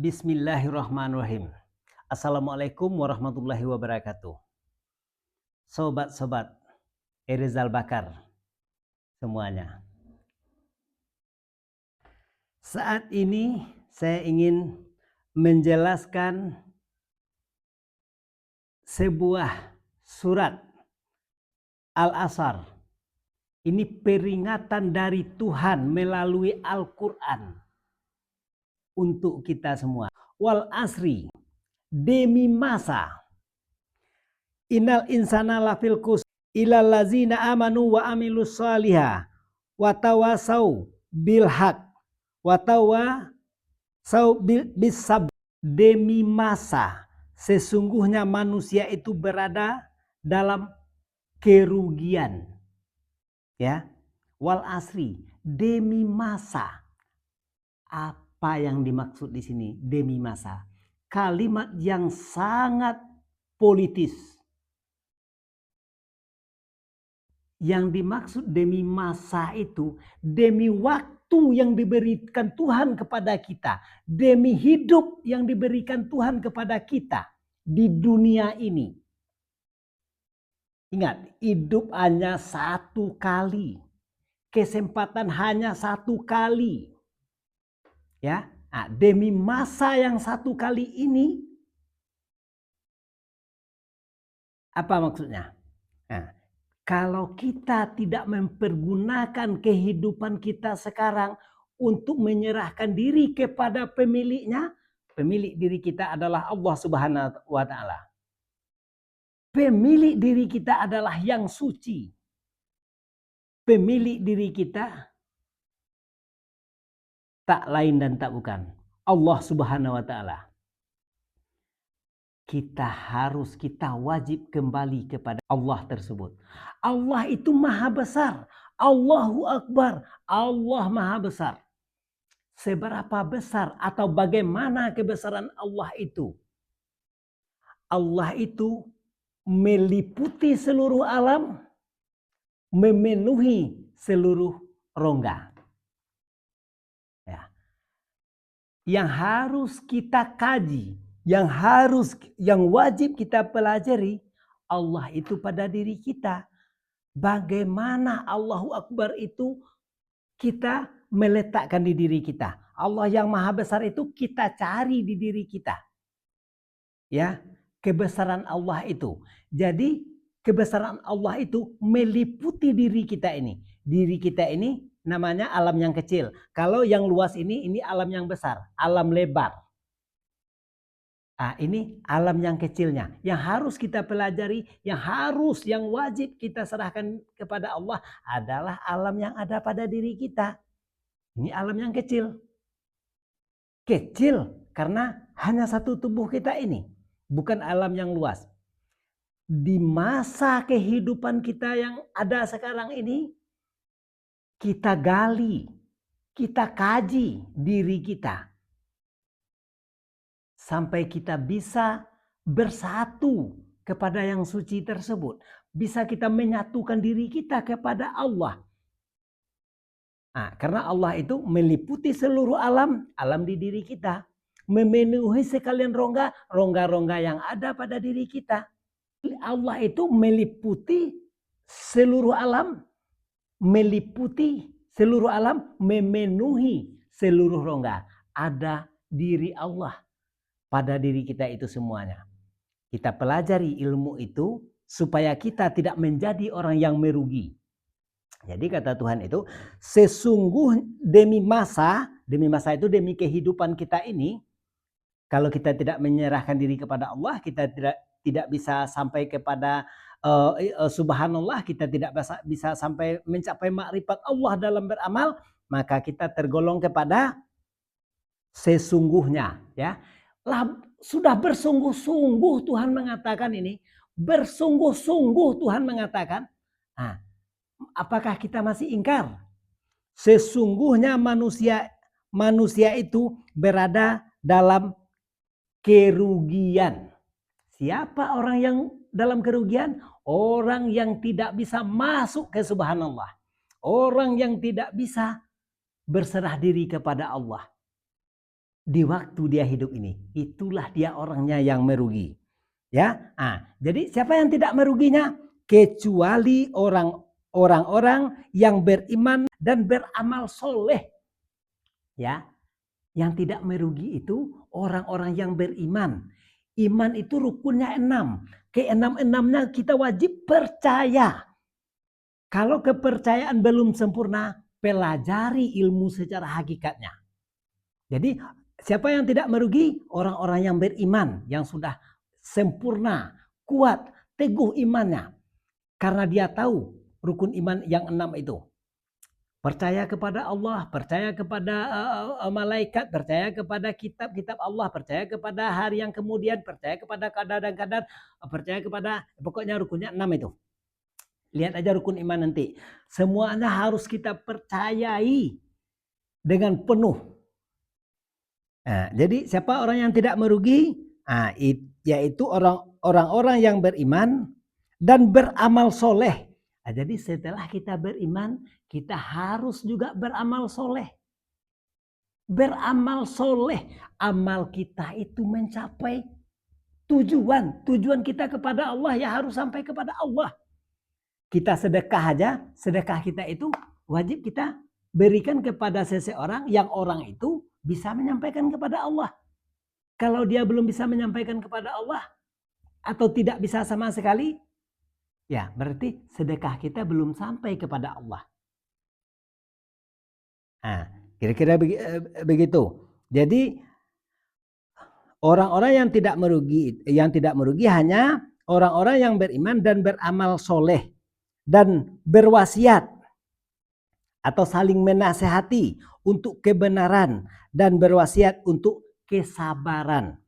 Bismillahirrahmanirrahim. Assalamualaikum warahmatullahi wabarakatuh. Sobat-sobat Erizal Bakar semuanya. Saat ini saya ingin menjelaskan sebuah surat Al-Asr. Ini peringatan dari Tuhan melalui Al-Quran untuk kita semua. Wal asri, demi masa. Innal insana lafil khusr illal ladzina amanu wa amilus shaliha wa tawasau bil haq wa tawasau bis sabr. Demi masa, sesungguhnya manusia itu berada dalam kerugian. Ya. Wal asri, demi masa. Apa yang dimaksud di sini demi masa? Kalimat yang sangat politis. Yang dimaksud demi masa itu demi waktu yang diberikan Tuhan kepada kita, demi hidup yang diberikan Tuhan kepada kita di dunia ini. Ingat, hidup hanya satu kali. Kesempatan hanya satu kali. Ya, nah, demi masa yang satu kali ini, apa maksudnya? Nah, kalau kita tidak mempergunakan kehidupan kita sekarang untuk menyerahkan diri kepada pemiliknya, pemilik diri kita adalah Allah Subhanahu wa Ta'ala. Pemilik diri kita adalah yang suci. Pemilik diri kita tak lain dan tak bukan Allah Subhanahu wa Ta'ala. Kita wajib kembali kepada Allah tersebut. Allah itu maha besar. Allahu Akbar. Allah maha besar. Seberapa besar atau bagaimana kebesaran Allah itu? Allah itu meliputi seluruh alam, memenuhi seluruh rongga. Ya. Yang harus kita kaji, yang wajib kita pelajari, Allah itu pada diri kita. Bagaimana Allahu Akbar itu kita meletakkan di diri kita. Allah yang maha besar itu kita cari di diri kita. Ya, kebesaran Allah itu. Jadi kebesaran Allah itu meliputi diri kita ini. Diri kita ini namanya alam yang kecil. Kalau yang luas ini alam yang besar, alam lebar. Nah, ini alam yang kecilnya. Yang harus kita pelajari, yang wajib kita serahkan kepada Allah adalah alam yang ada pada diri kita. Ini alam yang kecil. Kecil karena hanya satu tubuh kita ini. Bukan alam yang luas. Di masa kehidupan kita yang ada sekarang ini, kita gali, kita kaji diri kita. Sampai kita bisa bersatu kepada yang suci tersebut. Bisa kita menyatukan diri kita kepada Allah. Nah, karena Allah itu meliputi seluruh alam di diri kita. Memenuhi sekalian rongga-rongga yang ada pada diri kita. Allah itu meliputi seluruh alam. Memenuhi seluruh rongga. Ada diri Allah pada diri kita itu semuanya. Kita pelajari ilmu itu supaya kita tidak menjadi orang yang merugi. Jadi kata Tuhan itu, sesungguh demi masa itu demi kehidupan kita ini, kalau kita tidak menyerahkan diri kepada Allah, kita tidak bisa sampai kepada subhanallah, kita tidak bisa sampai mencapai makrifat Allah dalam beramal, maka kita tergolong kepada sesungguhnya, ya. Sudah bersungguh-sungguh Tuhan mengatakan ini, bersungguh-sungguh Tuhan mengatakan. Nah, apakah kita masih ingkar? Sesungguhnya manusia itu berada dalam kerugian. Siapa orang yang dalam kerugian? Orang yang tidak bisa masuk ke subhanallah. Orang yang tidak bisa berserah diri kepada Allah. di waktu dia hidup ini. Itulah dia orangnya yang merugi. Ya, jadi siapa yang tidak meruginya? Kecuali orang-orang yang beriman dan beramal soleh. Ya, yang tidak merugi itu orang-orang yang beriman. Iman itu rukunnya 6. Ke-6-6-nya kita wajib percaya. Kalau kepercayaan belum sempurna, pelajari ilmu secara hakikatnya. Jadi siapa yang tidak merugi? Orang-orang yang beriman, yang sudah sempurna, kuat, teguh imannya. Karena dia tahu rukun iman yang 6 itu. Percaya kepada Allah, percaya kepada malaikat, percaya kepada kitab-kitab Allah, percaya kepada hari yang kemudian, percaya kepada qadar dan qadar, percaya kepada, pokoknya rukunnya 6 itu. Lihat aja rukun iman nanti. Semuanya harus kita percayai dengan penuh. Nah, jadi siapa orang yang tidak merugi? Yaitu orang-orang yang beriman dan beramal soleh. Nah, jadi setelah kita beriman, kita harus juga beramal soleh. Beramal soleh. Amal kita itu mencapai tujuan. Tujuan kita kepada Allah ya harus sampai kepada Allah. Kita sedekah aja, sedekah kita itu wajib kita berikan kepada seseorang yang orang itu bisa menyampaikan kepada Allah. Kalau dia belum bisa menyampaikan kepada Allah atau tidak bisa sama sekali, ya berarti sedekah kita belum sampai kepada Allah. Nah, kira-kira begitu. Jadi orang-orang yang tidak merugi hanya orang-orang yang beriman dan beramal soleh dan berwasiat atau saling menasehati untuk kebenaran dan berwasiat untuk kesabaran.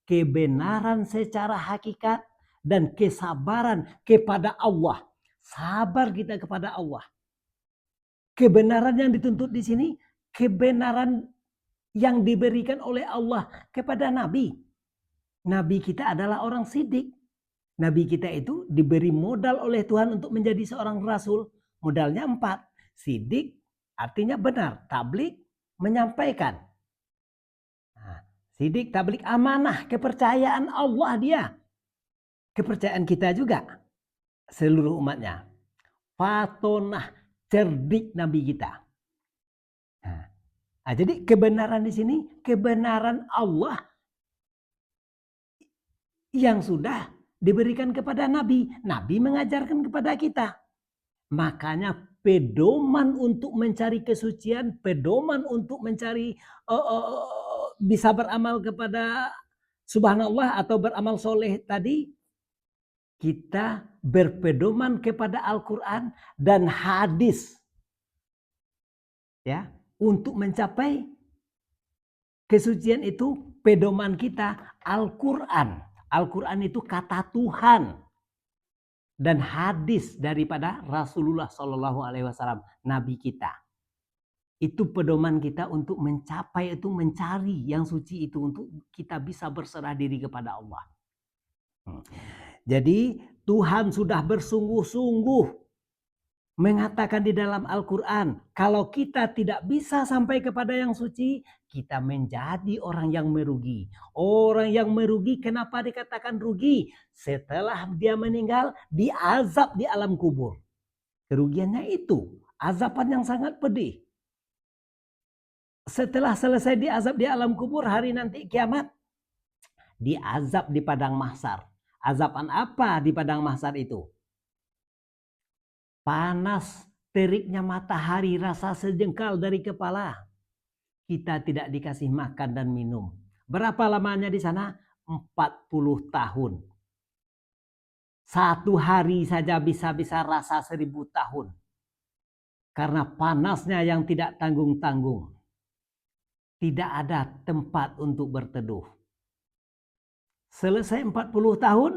Kebenaran secara hakikat dan kesabaran kepada Allah. Sabar kita kepada Allah. Kebenaran yang dituntut di sini, kebenaran yang diberikan oleh Allah kepada Nabi. Nabi kita adalah orang sidik. Nabi kita itu diberi modal oleh Tuhan untuk menjadi seorang rasul. Modalnya 4. Sidik artinya benar. Tablik menyampaikan. Nah, sidik, tablik, amanah. Kepercayaan Allah dia. Kepercayaan kita juga. Seluruh umatnya. Fatonah, cerdik Nabi kita. Nah, jadi kebenaran di sini, kebenaran Allah yang sudah diberikan kepada Nabi. Nabi mengajarkan kepada kita. Makanya pedoman untuk mencari kesucian, pedoman untuk mencari bisa beramal kepada subhanallah atau beramal soleh tadi, kita berpedoman kepada Al-Quran dan hadis. Ya, untuk mencapai kesucian itu pedoman kita Al-Quran. Al-Quran itu kata Tuhan dan hadis daripada Rasulullah Shallallahu Alaihi Wasallam, Nabi kita. Itu pedoman kita untuk mencapai itu, mencari yang suci itu untuk kita bisa berserah diri kepada Allah. Jadi Tuhan sudah bersungguh-sungguh mengatakan di dalam Al-Quran, kalau kita tidak bisa sampai kepada yang suci, kita menjadi orang yang merugi. Orang yang merugi, kenapa dikatakan rugi? Setelah dia meninggal, diazab di alam kubur. Kerugiannya itu, azaban yang sangat pedih. Setelah selesai diazab di alam kubur, hari nanti kiamat, diazab di padang mahsyar. Azaban apa di padang mahsyar itu? Panas teriknya matahari, rasa sejengkal dari kepala. Kita tidak dikasih makan dan minum. Berapa lamanya di sana? 40 tahun. Satu hari saja bisa rasa 1000 tahun. Karena panasnya yang tidak tanggung-tanggung. Tidak ada tempat untuk berteduh. Selesai 40 tahun,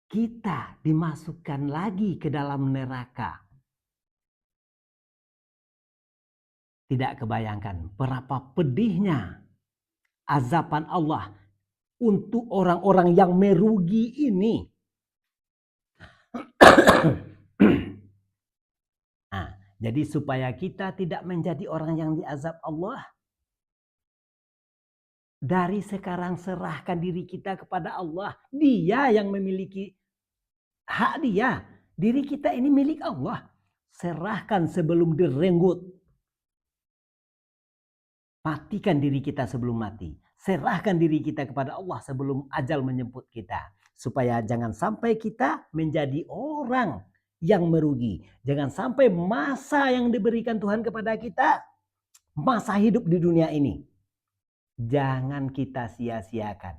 kita dimasukkan lagi ke dalam neraka. Tidak kebayangkan berapa pedihnya azaban Allah untuk orang-orang yang merugi ini. Nah, Jadi supaya kita tidak menjadi orang yang diazab Allah, dari sekarang serahkan diri kita kepada Allah. Dia yang memiliki hak dia. Diri kita ini milik Allah. Serahkan sebelum direnggut. Matikan diri kita sebelum mati. Serahkan diri kita kepada Allah sebelum ajal menjemput kita. Supaya jangan sampai kita menjadi orang yang merugi. Jangan sampai masa yang diberikan Tuhan kepada kita, masa hidup di dunia ini, jangan kita sia-siakan.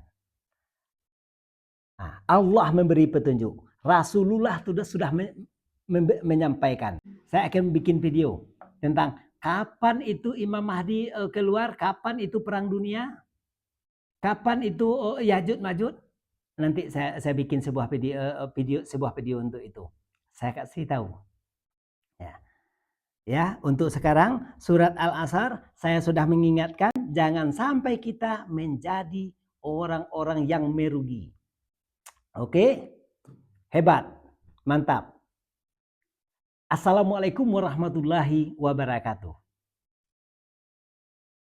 Nah, Allah memberi petunjuk. Rasulullah sudah menyampaikan. Saya akan bikin video tentang kapan itu Imam Mahdi keluar, kapan itu perang dunia, kapan itu Ya'juj Ma'juj. Nanti saya bikin sebuah video untuk itu. Saya kasih tahu. Ya, untuk sekarang surat Al-Asr saya sudah mengingatkan jangan sampai kita menjadi orang-orang yang merugi. Oke? Hebat. Mantap. Assalamualaikum warahmatullahi wabarakatuh.